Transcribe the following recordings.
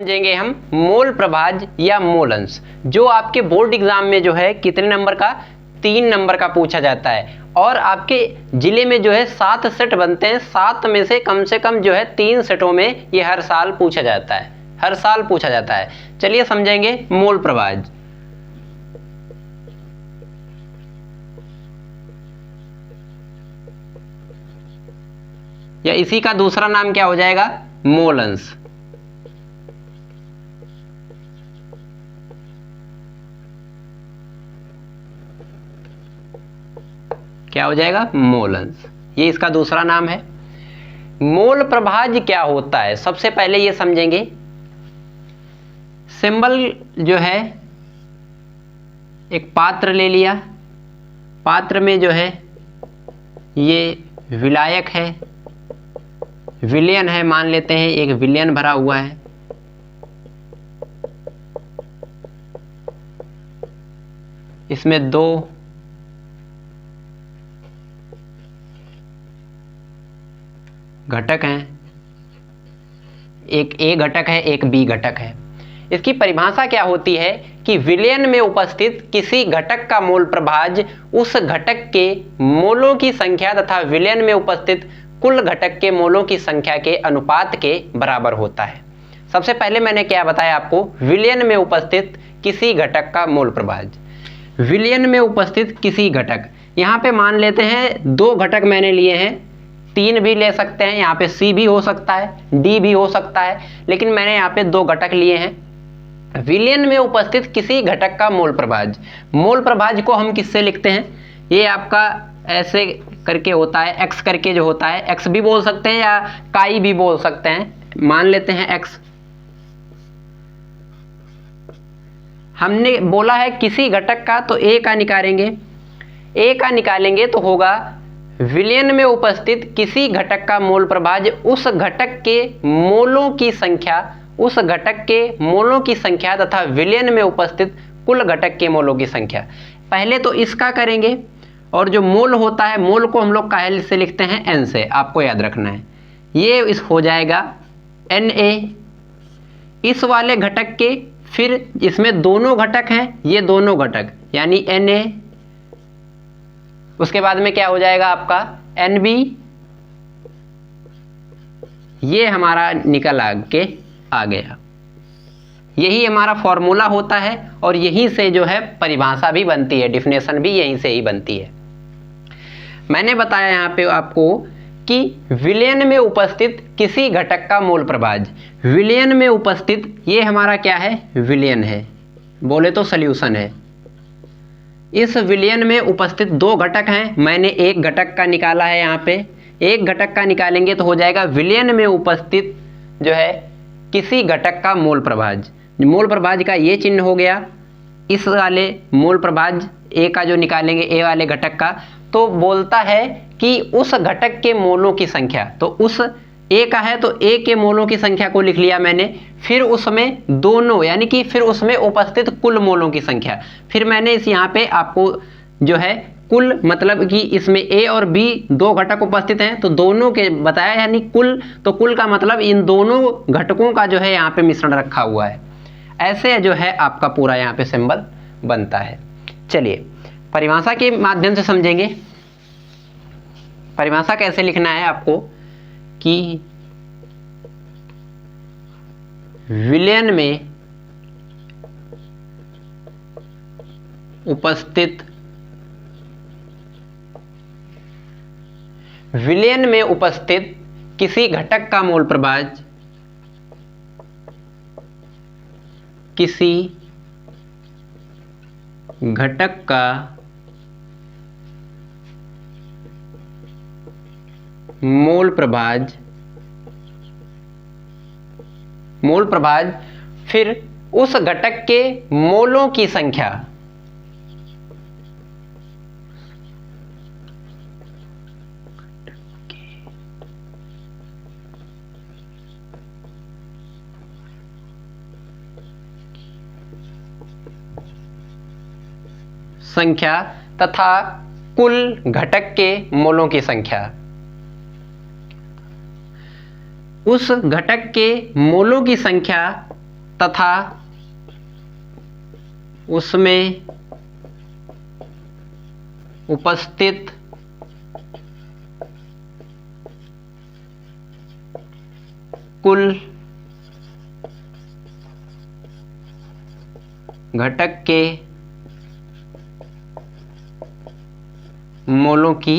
समझेंगे हम मोल प्रभाज या मोल अंश, जो आपके बोर्ड एग्जाम में जो है कितने नंबर का 3 नंबर का पूछा जाता है। और आपके जिले में जो है 7 सेट बनते हैं, 7 में से कम जो है 3 सेटों में ये हर साल पूछा जाता है, हर साल पूछा जाता है। चलिए समझेंगे मोल प्रभाज। या इसी का दूसरा नाम क्या हो जाएगा, मोल अंश। क्या हो जाएगा, मोल अंश। ये इसका दूसरा नाम है। मोल प्रभाज क्या होता है, सबसे पहले ये समझेंगे। सिंबल जो है, एक पात्र ले लिया, पात्र में जो है ये विलायक है, विलयन है, मान लेते हैं एक विलयन भरा हुआ है। इसमें 2 घटक हैं, एक ए घटक है, एक बी घटक है। इसकी परिभाषा क्या होती है कि विलयन में उपस्थित किसी घटक का मोल प्रभाज उस घटक के मोलों की संख्या तथा विलयन में उपस्थित कुल घटक के मोलों की संख्या के अनुपात के बराबर होता है। सबसे पहले मैंने क्या बताया आपको, विलयन में उपस्थित किसी घटक का मोल प्रभाज। विलयन में उपस्थित किसी घटक, यहाँ पे मान लेते हैं 2 घटक मैंने लिए हैं, 3 भी ले सकते हैं, यहाँ पे सी भी हो सकता है, डी भी हो सकता है, लेकिन मैंने यहाँ पे 2 घटक लिए हैं। विलयन में उपस्थित किसी घटक का मोल प्रभाज, मोल प्रभाज को हम किससे लिखते हैं, ये आपका ऐसे करके होता है, एक्स करके जो होता है, एक्स भी बोल सकते हैं या काई भी बोल सकते हैं, मान लेते हैं एक्स। हमने बोला है किसी घटक का, तो ए का निकालेंगे, ए का निकालेंगे तो होगा विलयन में उपस्थित किसी घटक का मोल प्रभाज उस घटक के मोलों की संख्या, उस घटक के मोलों की संख्या तथा विलयन में उपस्थित कुल घटक के मोलों की संख्या। पहले तो इसका करेंगे, और जो मोल होता है, मोल को हम लोग काहे से लिखते हैं, एन से, आपको याद रखना है। ये इस हो जाएगा Na, इस वाले घटक के, फिर इसमें दोनों घटक हैं, ये दोनों घटक यानी Na, उसके बाद में क्या हो जाएगा आपका Nb, ये हमारा निकल के आ गया। यही हमारा फॉर्मूला होता है और यहीं से जो है परिभाषा भी बनती है, डिफिनेशन भी यहीं से ही बनती है। मैंने बताया यहाँ पे आपको कि विलयन में उपस्थित किसी घटक का मोल प्रभाज, विलयन में उपस्थित, ये हमारा क्या है, विलयन है, बोले तो सॉल्यूशन है। इस विलयन में उपस्थित 2 घटक हैं, मैंने एक घटक का निकाला है, यहाँ पे एक घटक का निकालेंगे तो हो जाएगा विलयन में उपस्थित जो है किसी घटक का मोल प्रभाज। मोल प्रभाज का ये चिन्ह हो गया। इस वाले मोल प्रभाज ए का जो निकालेंगे, ए वाले घटक का, तो बोलता है कि उस घटक के मोलों की संख्या, तो उस ए का है तो ए के मोलों की संख्या को लिख लिया मैंने, फिर उसमें दोनों यानी कि फिर उसमें उपस्थित कुल मोलों की संख्या, फिर मैंने इस यहाँ पे आपको जो है कुल, मतलब कि इसमें ए और बी 2 घटक उपस्थित हैं तो दोनों के बताया, यानी कुल, तो कुल का मतलब इन दोनों घटकों का जो है यहाँ पे मिश्रण रखा हुआ है। ऐसे जो है आपका पूरा यहाँ पे सिंबल बनता है। चलिए परिभाषा के माध्यम से समझेंगे। परिभाषा कैसे लिखना है आपको कि विलयन में उपस्थित, विलयन में उपस्थित किसी घटक का मोल प्रभाज, किसी घटक का मोल प्रभाज, मोल प्रभाज, फिर उस घटक के मोलों की संख्या, संख्या तथा कुल घटक के मोलों की संख्या। उस घटक के मोलों की संख्या तथा उसमें उपस्थित कुल घटक के मोलों की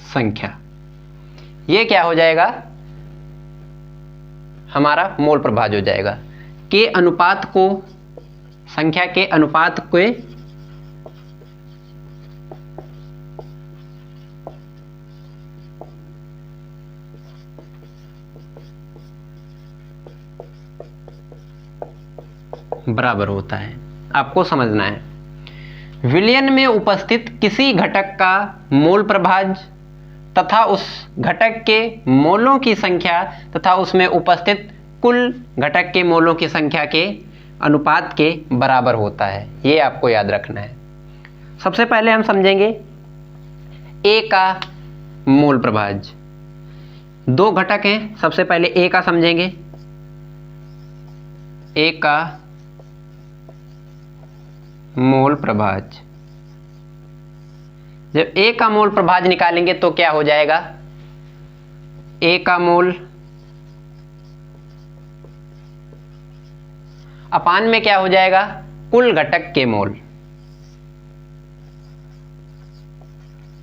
संख्या। ये क्या हो जाएगा, हमारा मोल प्रभाज हो जाएगा। के अनुपात को, संख्या के अनुपात के बराबर होता है। आपको समझना है, विलयन में उपस्थित किसी घटक का मोल प्रभाज तथा उस घटक के मोलों की संख्या तथा उसमें उपस्थित कुल घटक के मोलों की संख्या के अनुपात के बराबर होता है। ये आपको याद रखना है। सबसे पहले हम समझेंगे ए का मोल प्रभाज। दो घटक हैं, सबसे पहले ए का समझेंगे। ए का मोल प्रभाज, जब ए का मोल प्रभाज निकालेंगे तो क्या हो जाएगा, ए का मोल अपान में क्या हो जाएगा, कुल घटक के मोल।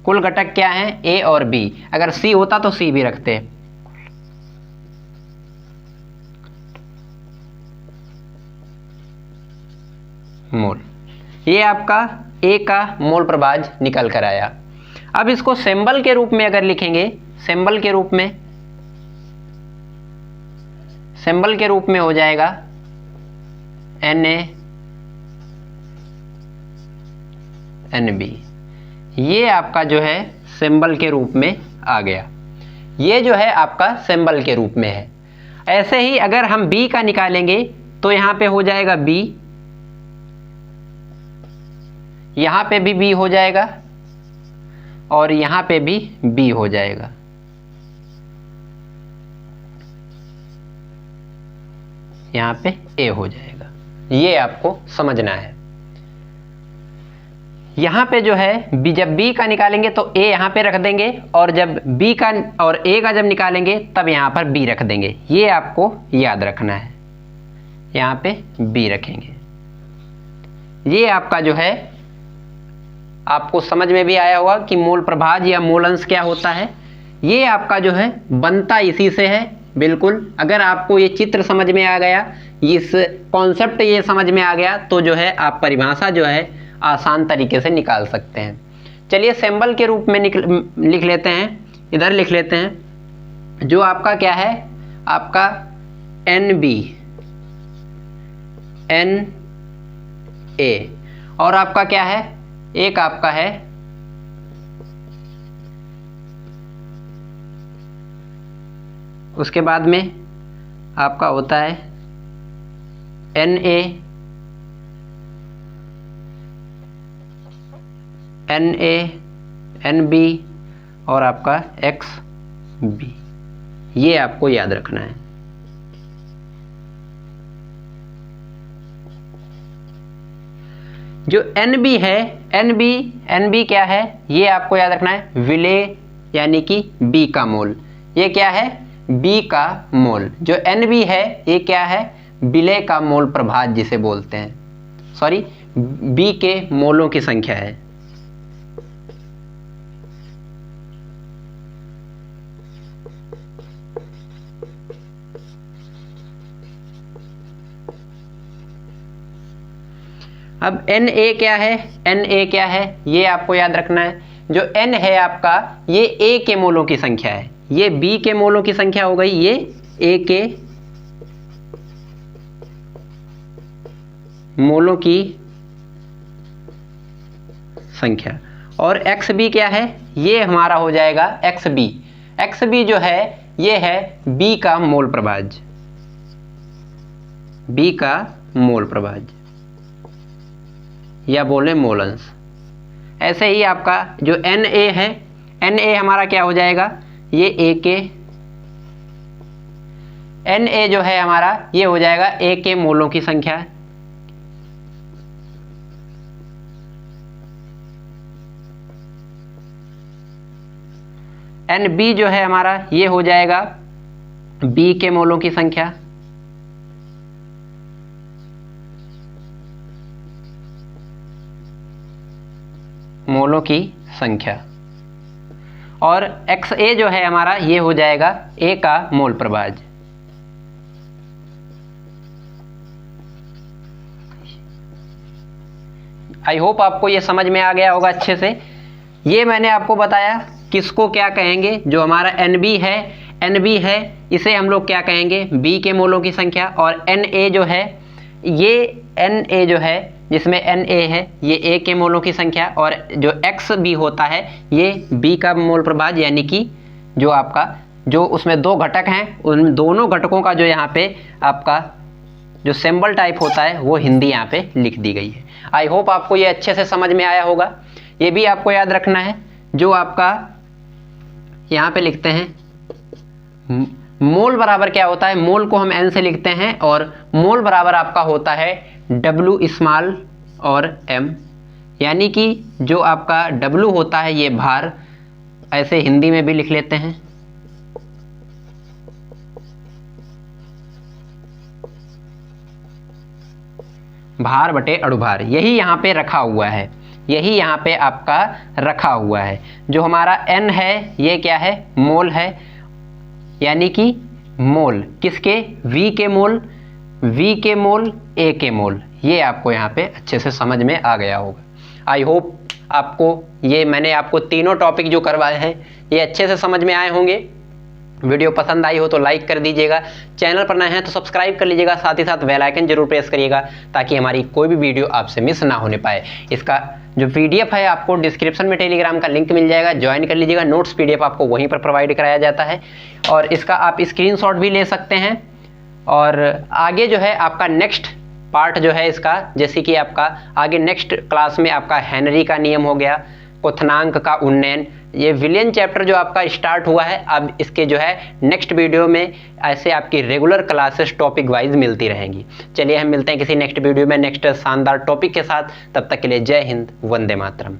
कुल घटक क्या है, ए और बी। अगर सी होता तो सी भी रखते। मोल, ये आपका ए का मोल प्रभाज निकल कर आया। अब इसको सिंबल के रूप में अगर लिखेंगे, सिंबल के रूप में हो जाएगा Na Nb। ये आपका जो है सिंबल के रूप में आ गया। ये जो है आपका सिंबल के रूप में है। ऐसे ही अगर हम बी का निकालेंगे तो यहां पे हो जाएगा बी, यहां पे भी बी हो जाएगा और यहां पे भी बी हो जाएगा। यहां पे ए हो जाएगा। ये आपको समझना है। यहां पे जो है बी, जब बी का निकालेंगे तो ए यहां पे रख देंगे और जब बी का और ए का जब निकालेंगे तब यहां पर बी रख देंगे। ये आपको याद रखना है। यहां पे बी रखेंगे। ये आपका जो है आपको समझ में भी आया होगा कि मोल प्रभाज या मोल अंश क्या होता है। ये आपका जो है बनता इसी से है। बिल्कुल, अगर आपको ये चित्र समझ में आ गया, इस कॉन्सेप्ट ये समझ में आ गया तो जो है आप परिभाषा जो है आसान तरीके से निकाल सकते हैं। चलिए सिंबल के रूप में लिख लेते हैं। इधर लिख लेते हैं जो आपका क्या है, आपका NB Na और आपका क्या है, एक आपका है उसके बाद में आपका होता है Na Nb और आपका Xb। ये आपको याद रखना है। जो NB है, NB क्या है, ये आपको याद रखना है विलेय यानी कि B का मोल। ये क्या है, B का मोल। जो NB है ये क्या है, विलेय का मोल प्रभाज जिसे बोलते हैं, सॉरी B के मोलों की संख्या है। अब Na क्या है, Na क्या है ये आपको याद रखना है। जो N है आपका ये A के मोलों की संख्या है, ये B के मोलों की संख्या हो गई, ये A के मोलों की संख्या। और XB क्या है, ये हमारा हो जाएगा XB। XB जो है ये है B का मोल प्रभाज, B का मोल प्रभाज या बोले मोल अंश। ऐसे ही आपका जो Na है, Na हमारा क्या हो जाएगा, ये A के Na जो है हमारा ये हो जाएगा A के मोलों की संख्या। Nb जो है हमारा ये हो जाएगा B के मोलों की संख्या। मोलों की संख्या। और XA जो है हमारा ये हो जाएगा A का मोल प्रभाज्य। आई होप आपको ये समझ में आ गया होगा अच्छे से। ये मैंने आपको बताया किसको क्या कहेंगे, जो हमारा NB है इसे हम लोग क्या कहेंगे, B के मोलों की संख्या। और Na जो है ये Na जो है जिसमें Na है ये A के मोलों की संख्या। और जो XB होता है ये B का मोल प्रभाज्य, यानी कि जो आपका जो उसमें दो घटक हैं उन दोनों घटकों का जो यहाँ पे आपका जो सिंबल टाइप होता है वो हिंदी यहाँ पे लिख दी गई है। आई होप आपको ये अच्छे से समझ में आया होगा। ये भी आपको याद रखना है, जो आपका यहाँ पे लिखते हैं मोल बराबर क्या होता है, मोल को हम N से लिखते हैं और मोल बराबर आपका होता है W स्मॉल और M, यानी कि जो आपका W होता है ये भार, ऐसे हिंदी में भी लिख लेते हैं। भार बटे अणुभार, यही यहाँ पे रखा हुआ है, यही यहाँ पे आपका रखा हुआ है। जो हमारा N है ये क्या है, मोल है, यानी कि मोल किसके, V के मोल, V के मोल, A के मोल। ये आपको यहाँ पे अच्छे से समझ में आ गया होगा। आई होप आपको ये मैंने आपको तीनों टॉपिक जो करवाए हैं ये अच्छे से समझ में आए होंगे। वीडियो पसंद आई हो तो लाइक कर दीजिएगा, चैनल पर नए हैं तो सब्सक्राइब कर लीजिएगा, साथ ही साथ बेल आइकन जरूर प्रेस करिएगा ताकि हमारी कोई भी वीडियो आपसे मिस ना होने पाए। इसका जो PDF है आपको डिस्क्रिप्शन में टेलीग्राम का लिंक मिल जाएगा, ज्वाइन कर लीजिएगा। नोट्स PDF आपको वहीं पर प्रोवाइड कराया जाता है और इसका आप स्क्रीनशॉट भी ले सकते हैं। और आगे जो है आपका नेक्स्ट पार्ट जो है इसका, जैसे कि आपका आगे नेक्स्ट क्लास में आपका हेनरी का नियम हो गया, क्वथनांक का उन्नयन, ये विलियन चैप्टर जो आपका स्टार्ट हुआ है, अब इसके जो है नेक्स्ट वीडियो में ऐसे आपकी रेगुलर क्लासेस टॉपिक वाइज मिलती रहेंगी। चलिए हम मिलते हैं किसी नेक्स्ट वीडियो में नेक्स्ट शानदार टॉपिक के साथ। तब तक के लिए जय हिंद, वंदे मातरम।